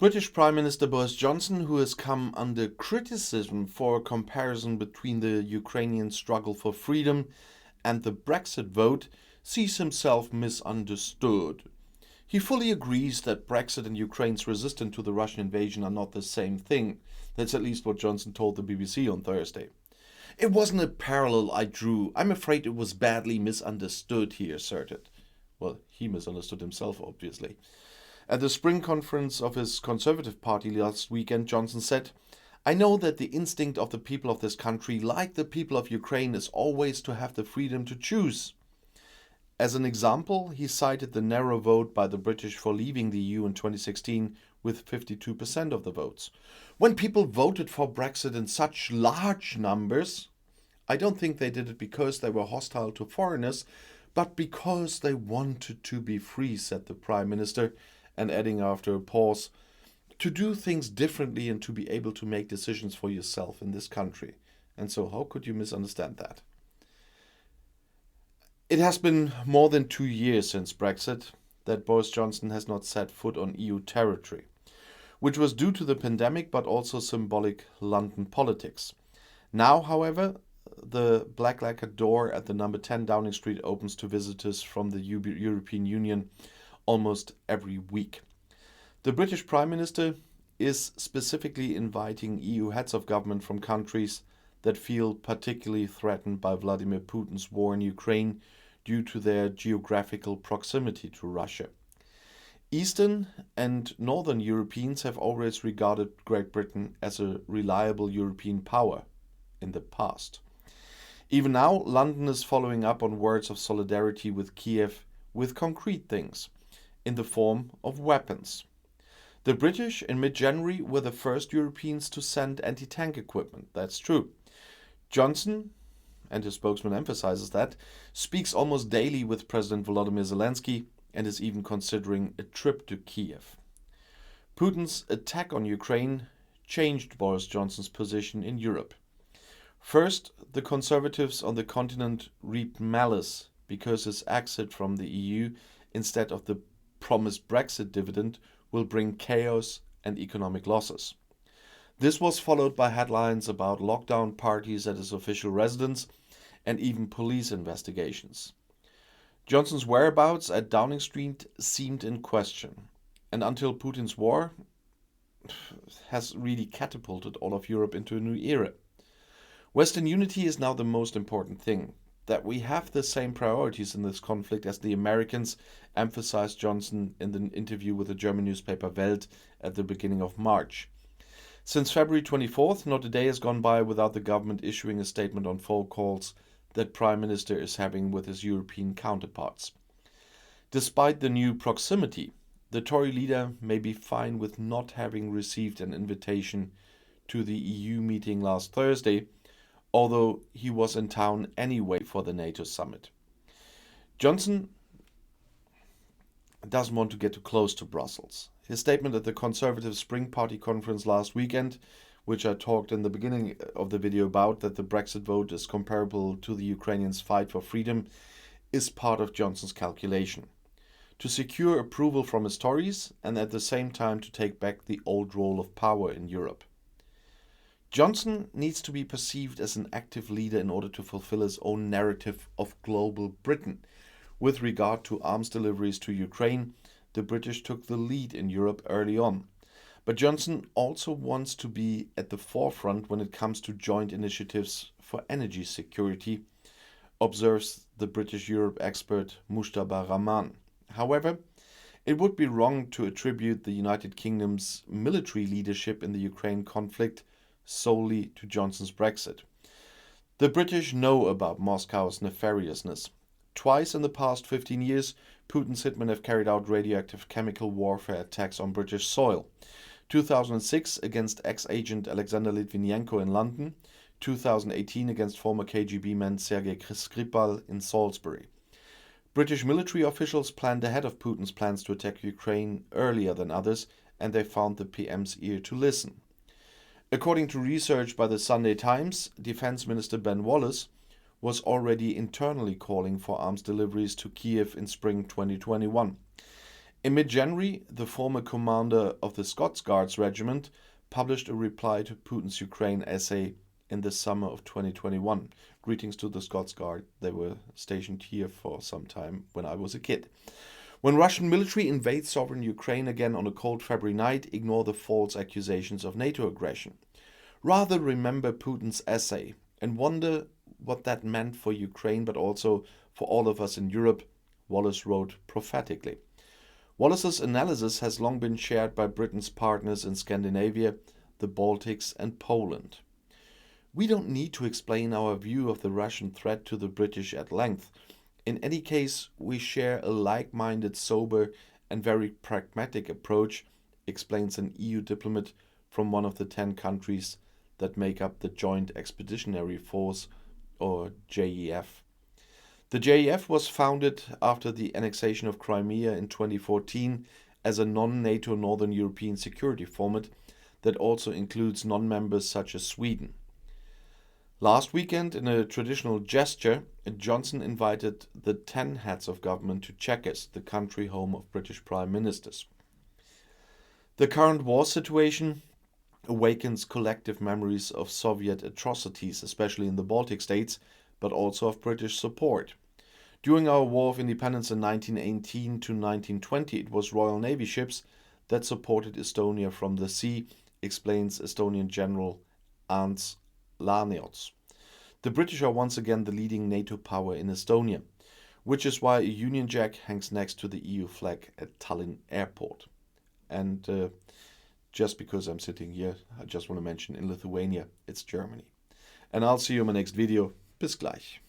British Prime Minister Boris Johnson, who has come under criticism for a comparison between the Ukrainian struggle for freedom and the Brexit vote, sees himself misunderstood. He fully agrees that Brexit and Ukraine's resistance to the Russian invasion are not the same thing. That's at least what Johnson told the BBC on Thursday. It wasn't a parallel I drew. I'm afraid it was badly misunderstood, he asserted. Well, he misunderstood himself, obviously. At the spring conference of his Conservative Party last weekend, Johnson said, "I know that the instinct of the people of this country, like the people of Ukraine, is always to have the freedom to choose." As an example, he cited the narrow vote by the British for leaving the EU in 2016 with 52% of the votes. When people voted for Brexit in such large numbers, I don't think they did it because they were hostile to foreigners, but because they wanted to be free, said the Prime Minister, and adding after a pause, to do things differently and to be able to make decisions for yourself in this country. And so how could you misunderstand that? It has been more than 2 years since Brexit that Boris Johnson has not set foot on EU territory, which was due to the pandemic but also symbolic London politics. Now, however, the black lacquered door at the number 10 Downing Street opens to visitors from the European Union almost every week. The British Prime Minister is specifically inviting EU heads of government from countries that feel particularly threatened by Vladimir Putin's war in Ukraine due to their geographical proximity to Russia. Eastern and Northern Europeans have always regarded Great Britain as a reliable European power in the past. Even now, London is following up on words of solidarity with Kiev with concrete things, in the form of weapons. The British in mid-January were the first Europeans to send anti-tank equipment, that's true. Johnson, and his spokesman emphasizes that, speaks almost daily with President Volodymyr Zelensky and is even considering a trip to Kiev. Putin's attack on Ukraine changed Boris Johnson's position in Europe. First, the Conservatives on the continent reaped malice because his exit from the EU instead of the promised Brexit dividend will bring chaos and economic losses. This was followed by headlines about lockdown parties at his official residence and even police investigations. Johnson's whereabouts at Downing Street seemed in question, and until Putin's war has really catapulted all of Europe into a new era. Western unity is now the most important thing. That we have the same priorities in this conflict as the Americans, emphasized Johnson in the interview with the German newspaper Welt at the beginning of March. Since February 24th, not a day has gone by without the government issuing a statement on phone calls that Prime Minister is having with his European counterparts. Despite the new proximity, the Tory leader may be fine with not having received an invitation to the EU meeting last Thursday, although he was in town anyway for the NATO summit. Johnson doesn't want to get too close to Brussels. His statement at the Conservative Spring Party conference last weekend, which I talked in the beginning of the video about, that the Brexit vote is comparable to the Ukrainians' fight for freedom, is part of Johnson's calculation. To secure approval from his Tories and at the same time to take back the old role of power in Europe. Johnson needs to be perceived as an active leader in order to fulfill his own narrative of global Britain. With regard to arms deliveries to Ukraine, the British took the lead in Europe early on. But Johnson also wants to be at the forefront when it comes to joint initiatives for energy security, observes the British Europe expert Mujtaba Rahman. However, it would be wrong to attribute the United Kingdom's military leadership in the Ukraine conflict solely to Johnson's Brexit. The British know about Moscow's nefariousness. Twice in the past 15 years, Putin's hitmen have carried out radioactive chemical warfare attacks on British soil. 2006 against ex-agent Alexander Litvinenko in London, 2018 against former KGB man Sergei Skripal in Salisbury. British military officials planned ahead of Putin's plans to attack Ukraine earlier than others, and they found the PM's ear to listen. According to research by the Sunday Times, Defense Minister Ben Wallace was already internally calling for arms deliveries to Kiev in spring 2021. In mid-January, the former commander of the Scots Guards Regiment published a reply to Putin's Ukraine essay in the summer of 2021. Greetings to the Scots Guard. They were stationed here for some time when I was a kid. When Russian military invades sovereign Ukraine again on a cold February night, ignore the false accusations of NATO aggression. Rather remember Putin's essay and wonder what that meant for Ukraine, but also for all of us in Europe, Wallace wrote prophetically. Wallace's analysis has long been shared by Britain's partners in Scandinavia, the Baltics and Poland. We don't need to explain our view of the Russian threat to the British at length. In any case, we share a like-minded, sober and very pragmatic approach, explains an EU diplomat from one of the 10 countries that make up the Joint Expeditionary Force, or JEF. The JEF was founded after the annexation of Crimea in 2014 as a non-NATO Northern European security format that also includes non-members such as Sweden. Last weekend, in a traditional gesture, Johnson invited the 10 heads of government to Chequers, the country home of British prime ministers. The current war situation awakens collective memories of Soviet atrocities, especially in the Baltic states, but also of British support. During our War of Independence in 1918 to 1920, it was Royal Navy ships that supported Estonia from the sea, explains Estonian General Ants Laaneots. The British are once again the leading NATO power in Estonia, which is why a Union Jack hangs next to the EU flag at Tallinn Airport. And just because I'm sitting here, I just want to mention in Lithuania, it's Germany. And I'll see you in my next video. Bis gleich.